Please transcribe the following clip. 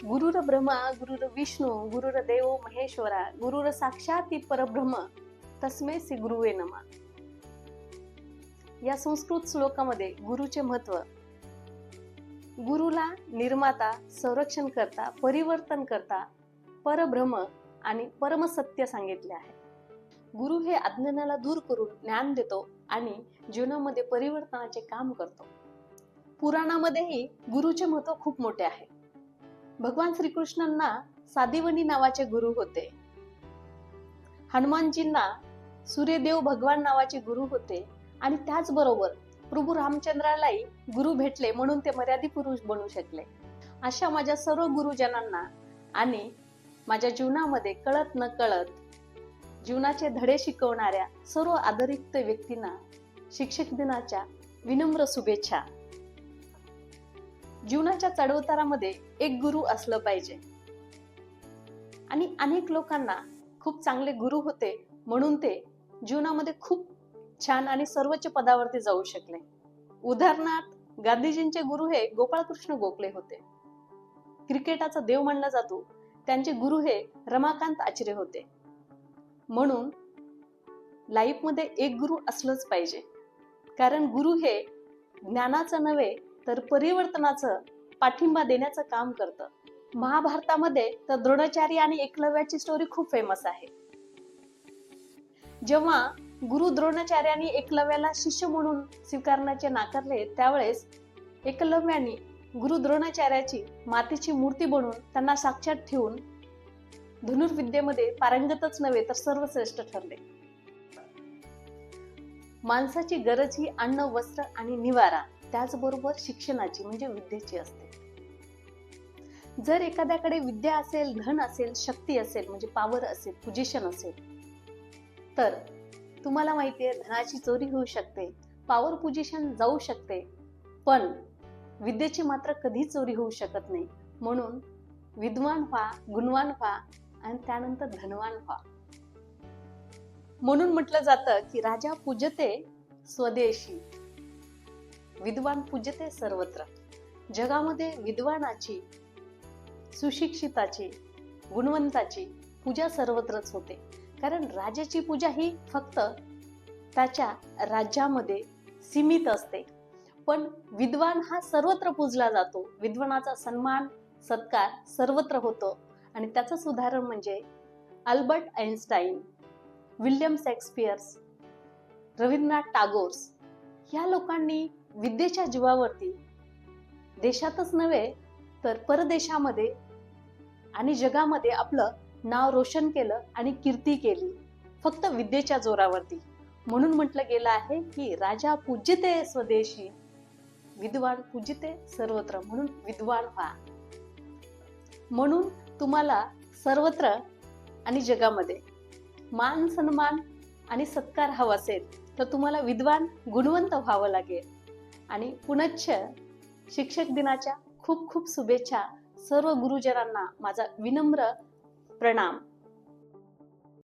गुरुर ब्रह्मा गुरुर विष्णू गुरुर देव महेश्वरा गुरुर साक्षात परब्रह्म तस्मै श्री गुरुवे नमः. या संस्कृत श्लोकामध्ये गुरुचे महत्व, गुरुला निर्माता, संरक्षण करता, परिवर्तन करता, परब्रह्म आणि परमसत्य सांगितले आहे. गुरु हे अज्ञानाला दूर करून ज्ञान देतो आणि जीवनामध्ये परिवर्तनाचे काम करतो. पुराणामध्येही गुरुचे महत्व खूप मोठे आहे. भगवान श्रीकृष्णांना सादिवनी नावाचे गुरु होते. हनुमानजींना सूर्यदेव भगवान नावाचे गुरु होते आणि त्याचबरोबर प्रभू रामचंद्रालाही गुरु भेटले म्हणून ते मर्यादित पुरुष बनू शकले. अशा माझ्या सर्व गुरुजनांना आणि माझ्या जीवनामध्ये कळत न कळत जीवनाचे धडे शिकवणाऱ्या सर्व आदरयुक्त व्यक्तींना शिक्षक दिनाच्या विनम्र शुभेच्छा. जीवनाच्या चढउतारामध्ये एक गुरु असलं पाहिजे आणि अनेक लोकांना खूप चांगले गुरु होते म्हणून ते जीवनामध्ये खूप छान आणि सर्वोच्च पदावरती जाऊ शकले. उदाहरणार्थ गांधीजींचे गुरु हे गोपाळकृष्ण गोखले होते. क्रिकेटाचा देव मानला जातो, त्यांचे गुरु हे रमाकांत आचरे होते. म्हणून लाईफ मध्ये एक गुरु असलंच पाहिजे, कारण गुरु हे ज्ञानाचं नव्हे तर परिवर्तनाचं पाठिंबा देण्याचं काम करतं. महाभारतामध्ये तर द्रोणाचार्य आणि एकलव्याची स्टोरी खूप फेमस आहे. जेव्हा गुरु द्रोणाचार्यांनी एकलव्याला शिष्य म्हणून स्वीकारण्याचे नाकारले त्यावेळेस एकलव्याने गुरु द्रोणाचार्याची मातीची मूर्ती बनवून त्यांना साक्षात ठेवून धनुर्विद्येमध्ये पारंगतच नव्हे तर सर्वश्रेष्ठ ठरले. माणसाची गरज ही अन्न, वस्त्र आणि निवारा, त्याचबरोबर शिक्षणाची म्हणजे विद्येची असते. जर एखाद्याकडे विद्या असेल, धन असेल, शक्ती असेल म्हणजे पॉवर असेल, पोझिशन असेल, तर तुम्हाला माहितीये धनाची चोरी होऊ शकते, पॉवर पोझिशन जाऊ शकते, पण विद्येची मात्र कधी चोरी होऊ शकत नाही. म्हणून विद्वान व्हा, गुणवान व्हा आणि त्यानंतर धनवान व्हा. म्हणून म्हटलं जातं की राजा पूजते स्वदेशी, विद्वान पूजते सर्वत्र. जगामध्ये विद्वानाची, सुशिक्षिताची, गुणवंताची पूजा सर्वत्रच होते. कारण राजाची पूजा ही फक्त त्याच्या राज्यामध्ये सीमित असते, पण विद्वान हा सर्वत्र पूजला जातो. विद्वानाचा सन्मान, सत्कार सर्वत्र होतो. आणि त्याचंच उदाहरण म्हणजे Albert Einstein, William Shakespeare, Rabindranath Tagore या लोकांनी विद्येच्या जीवावरती देशातच नव्हे तर परदेशामध्ये आणि जगामध्ये आपलं नाव रोशन केलं आणि कीर्ती केली फक्त विद्येच्या जोरावरती. म्हणून म्हटलं गेलं आहे की राजा पूज्यते स्वदेशी, विद्वान पूजिते सर्वत्र. म्हणून विद्वान व्हा. म्हणून तुम्हाला सर्वत्र आणि जगामध्ये मान, सन्मान आणि सत्कार हवा असेल तर तुम्हाला विद्वान, गुणवंत व्हावं लागेल. आणि पुनश्च शिक्षक दिनाच्या खूप खूप शुभेच्छा. सर्व गुरुजनांना माझा विनम्र प्रणाम.